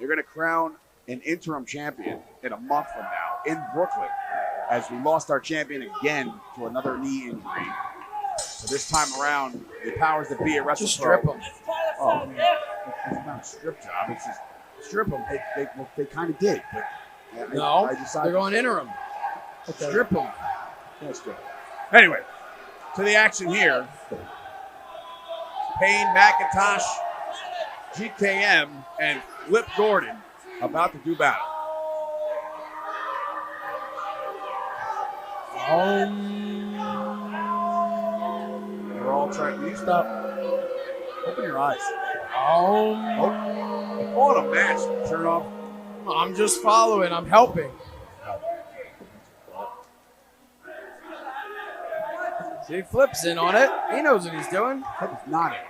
They're going to crown an interim champion in a month from now in Brooklyn, as we lost our champion again to another knee injury. So this time around, the powers that be at WrestlePro. Just strip them. Oh, man. It's not a strip job. It's just strip them. They kind of did. But no, I decided they're going interim. Okay. Strip them. That's good. Anyway, to the action here. Payne, Macintosh, GKM, and Flip Gordon about to do battle. We're all trying. Will you stop? Open your eyes. They're calling a match. Turn off. I'm just following. I'm helping. See, he flips in on it. He knows what he's doing. Flip's not it.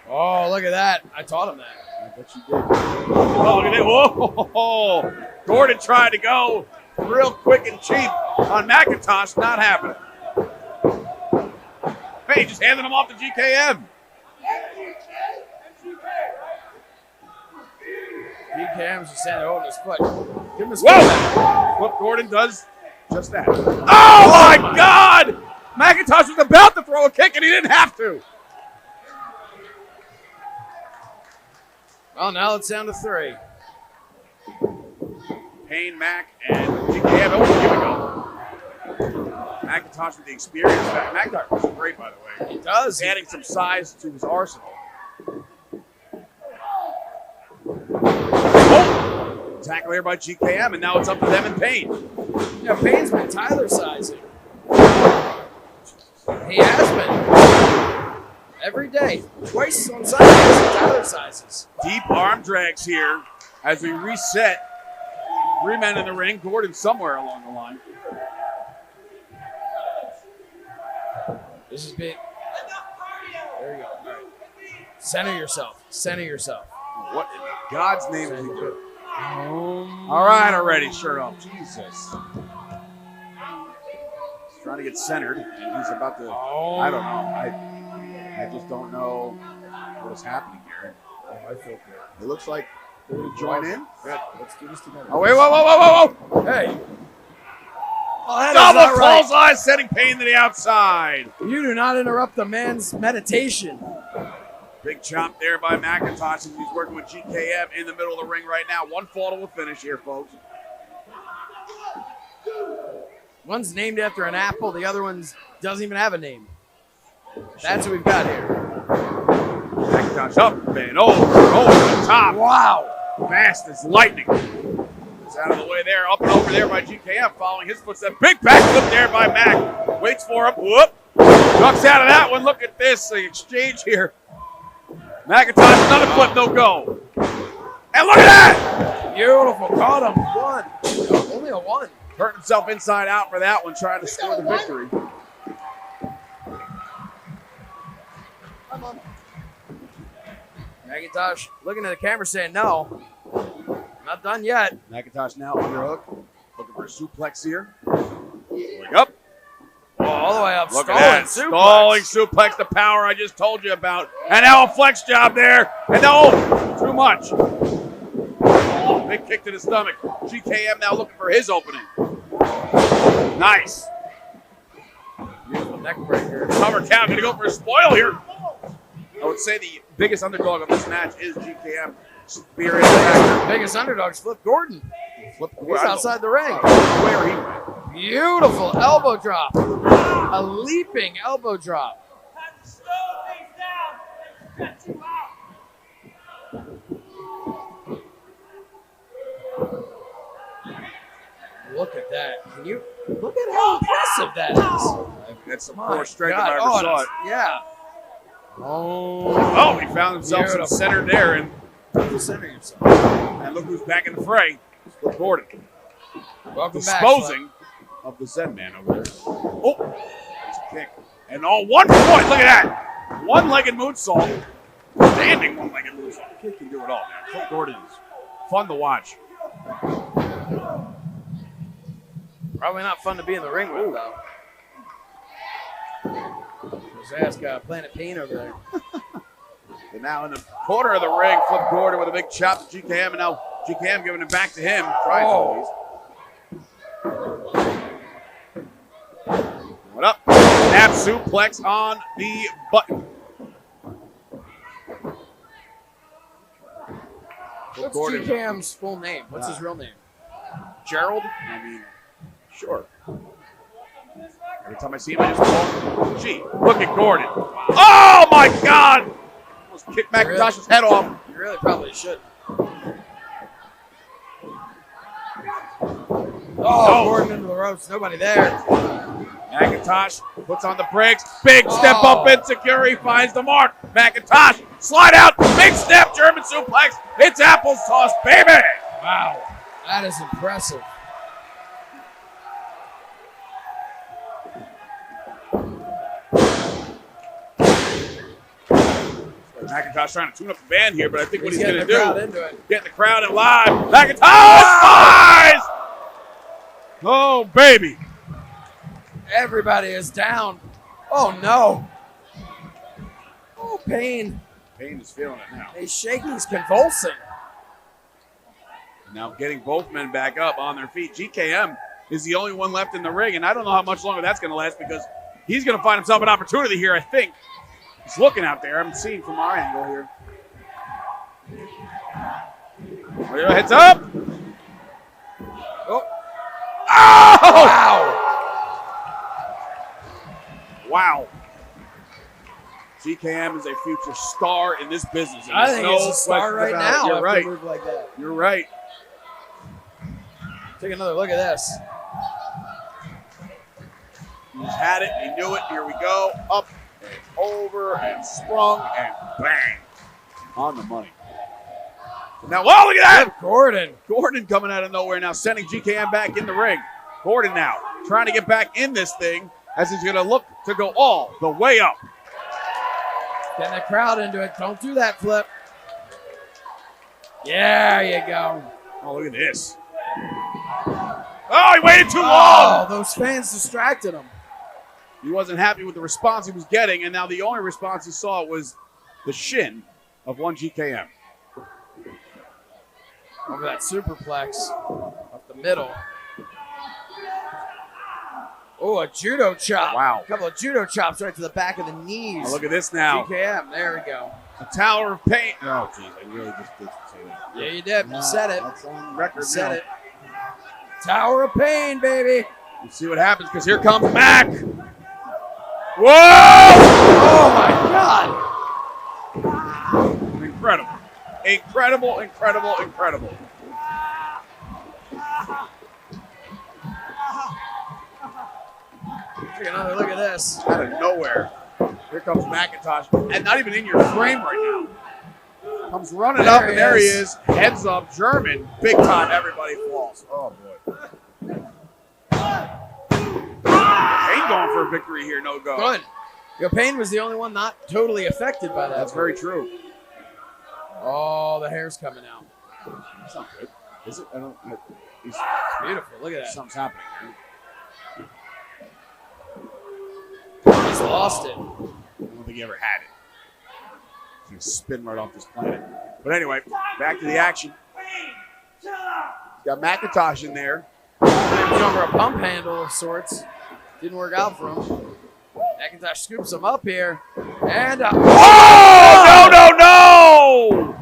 Oh, look at that. I taught him that. I bet you did. Oh, look at that. Whoa! Gordon tried to go real quick and cheap on Macintosh. Not happening. Hey, just handed him off to GKM. GKM's just standing holding his foot. Give him his Whoa! Flip Gordon does just that. Oh, my God! Macintosh was about to throw a kick and he didn't have to. Well, now it's down to 3. Payne, Mac, and GKM. Oh, here we go. Macintosh with the experience. Macintosh was great, by the way. He does. He's adding some size to his arsenal. Oh! Tackle here by GKM, and now it's up to them and Payne. Yeah, Payne's been Tyler sizing. He has been. Every day. Twice on Sundays, Tyler sizes. Deep arm drags here as we reset. 3 men in the ring. Gordon somewhere along the line. This is big. There you go. All right. Center yourself. Center yourself. What in God's name is he doing? All right, already. Shirt off. Jesus. He's trying to get centered, and he's about to. I don't know. I just don't know what is happening here. I feel good. It looks like they're going to join in. Good. Let's do this together. Oh, wait, whoa. Hey. Oh, that double is not right. bullseye, setting Payne to the outside. You do not interrupt the man's meditation. Big chop there by Macintosh as he's working with GKM in the middle of the ring right now. One fall to a finish here, folks. One's named after an apple. The other one doesn't even have a name. That's what we've got here. Macintosh up and over the top. Wow. Fast as lightning. It's out of the way there. Up and over there by GKM, following his footsteps. Big backflip there by Mac. Waits for him. Whoop. Ducks out of that one. Look at this. The exchange here. Macintosh, another flip, no go. And look at that. Beautiful. Caught him. 1. Only a 1. Hurt himself inside out for that one, trying to score the victory. Macintosh looking at the camera saying, no, not done yet. Macintosh now underhook, looking for a suplex here. Going up. Oh, all the way up. Look at that. Stalling suplex, the power I just told you about. And now a flex job there. And no, too much. Big kick to the stomach. GKM now looking for his opening. Nice. Beautiful neck breaker. Cover count, going to go for a spoil here. I would say the biggest underdog of this match is GKM. Spirit factor. Biggest underdog's Flip Gordon. He's outside the ring. Where he went. Beautiful elbow drop. A leaping elbow drop. Look at that. Can you look at how impressive that is? That's some poor strength if I ever saw it. Yeah. Oh, he found himself some center there, and center yourself. And look who's back in the fray. Flip Gordon. Welcome disposing of the Zen man over there. Oh, nice kick. And all 1 point. Look at that. One-legged moonsault. Standing one-legged moonsault. Kid can do it all, man. Flip Gordon is fun to watch. Probably not fun to be in the ring with, though. Just ask Planet Payne over there. And now in the corner of the ring, Flip Gordon with a big chop to GKM, and now GKM giving it back to him. Tries to at least. What up? Snap suplex on the button. What's Gordon. GKM's full name? What's his real name? Gerald? I mean, sure. Every time I see him, I just call him. Gee, look at Gordon. Oh my God! Almost kicked Macintosh's head off. You really probably should. Oh, Gordon into the ropes. Nobody there. Macintosh puts on the brakes. Big step up insecurity, finds the mark. Macintosh, slide out. Big step, German suplex. It's Apple's toss, baby. Wow. That is impressive. Macintosh trying to tune up the band here, but I think what he's going to do, get the crowd in live. Macintosh flies! Oh, baby. Everybody is down. Oh, no. Oh, Payne. Payne is feeling it now. He's shaking. He's convulsing. Now getting both men back up on their feet. GKM is the only one left in the ring, and I don't know how much longer that's going to last because he's going to find himself an opportunity here, I think. He's looking out there. I'm seeing from our angle here. Heads up. Oh. Oh! Wow. GKM is a future star in this business. I think he's a star right now. You're right. Move like that. You're right. Take another look at this. He's had it. He knew it. Here we go. Up and over and sprung and bang. On the money. Now, whoa, look at that. Gordon. Gordon coming out of nowhere now, sending GKM back in the ring. Gordon now trying to get back in this thing as he's going to look to go all the way up. Getting the crowd into it. Don't do that, Flip. Yeah, there you go. Oh, look at this. Oh, he waited too long. Oh, those fans distracted him. He wasn't happy with the response he was getting, and now the only response he saw was the shin of one GKM. Over that superplex up the middle. Oh, a judo chop. Wow. A couple of judo chops right to the back of the knees. Oh, look at this now. GKM, there we go. A Tower of Pain. Oh, jeez, I really just did say that. Yeah, you did. You said it. That's on record You said now. it. Tower of Pain, baby. Let's see what happens, because here comes Mac. Whoa! Oh, my God. Incredible. Incredible, incredible, incredible. Take another look at this. Out of nowhere. Here comes Macintosh. And not even in your frame right now. Comes running up, and there he is. Heads up, German. Big time, everybody falls. Oh, boy. Payne going for a victory here, no go. Good. Your Payne was the only one not totally affected by that. That's very true. Oh, the hair's coming out. That's not good. Is it? I don't. It's beautiful. Look at that. Something's happening here. He's lost it. I don't think he ever had it. He's going to spin right off this planet. But anyway, back to the action. Got Macintosh in there. He was over a pump handle of sorts. Didn't work out for him. Macintosh scoops him up here. And oh! No!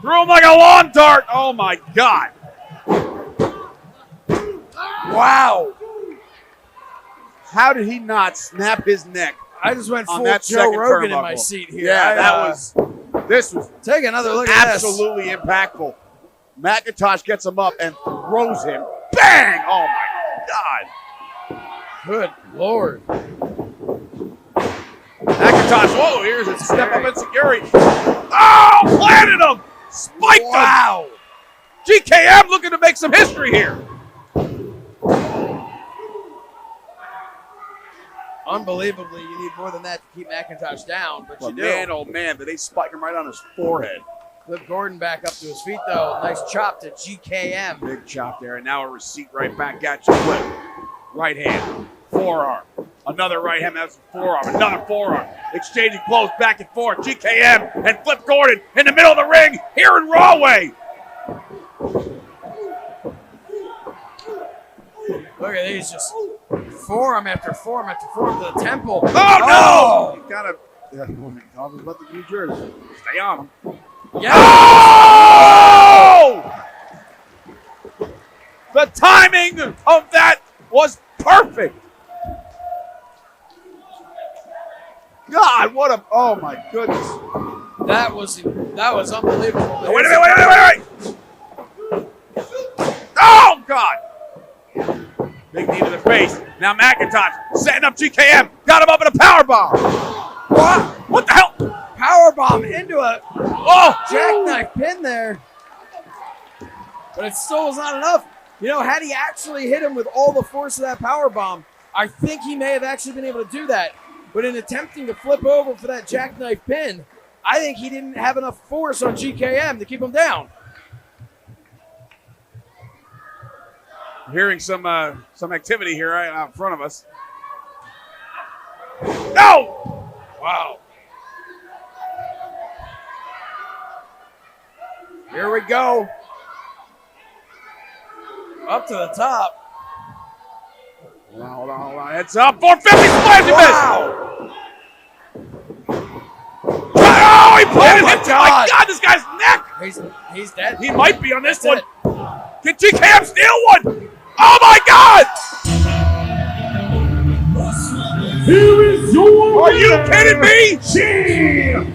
Threw him like a lawn dart. Oh, my God. Wow. How did he not snap his neck? I just went on full that Joe Rogan turnbuckle in my seat here. Yeah, this was take another look at this. Absolutely impactful. Macintosh gets him up and throws him. Bang! Oh, my God. Good Lord. Macintosh, whoa, here's a step up insecurity. Oh, planted him! Spiked him! Wow. GKM looking to make some history here. Unbelievably, you need more than that to keep Macintosh down, but you do. Man, oh man, did they spike him right on his forehead. Flip Gordon back up to his feet, though. Nice chop to GKM. Big chop there, and now a receipt right back at you. Flip. Right hand, forearm, Another right hand, that's a forearm, another forearm. Exchanging blows back and forth. GKM and Flip Gordon in the middle of the ring here in Rahway. Look at these, just forearm after forearm after forearm to the temple. Oh, no! You gotta, I'll just let the New Jersey stay on him. Yeah. Oh! The timing of that was perfect. God, what a, oh my goodness. That was unbelievable. Wait a minute. Oh, God. Big knee to the face. Now Macintosh setting up GKM. Got him up in a powerbomb. What the hell? Powerbomb into a jackknife pin there. But it still was not enough. You know, had he actually hit him with all the force of that powerbomb, I think he may have actually been able to do that. But in attempting to flip over for that jackknife pin, I think he didn't have enough force on GKM to keep him down. Hearing some activity here right out in front of us. No! Wow. Here we go. Up to the top. Hold on. Heads up. 450 splash. Wow. Oh, he planted my him. God. My God, this guy's neck. He's dead. He might be on this That's one. Can GKM steal one? Oh, my God. Here is your Are you kidding me? GKM!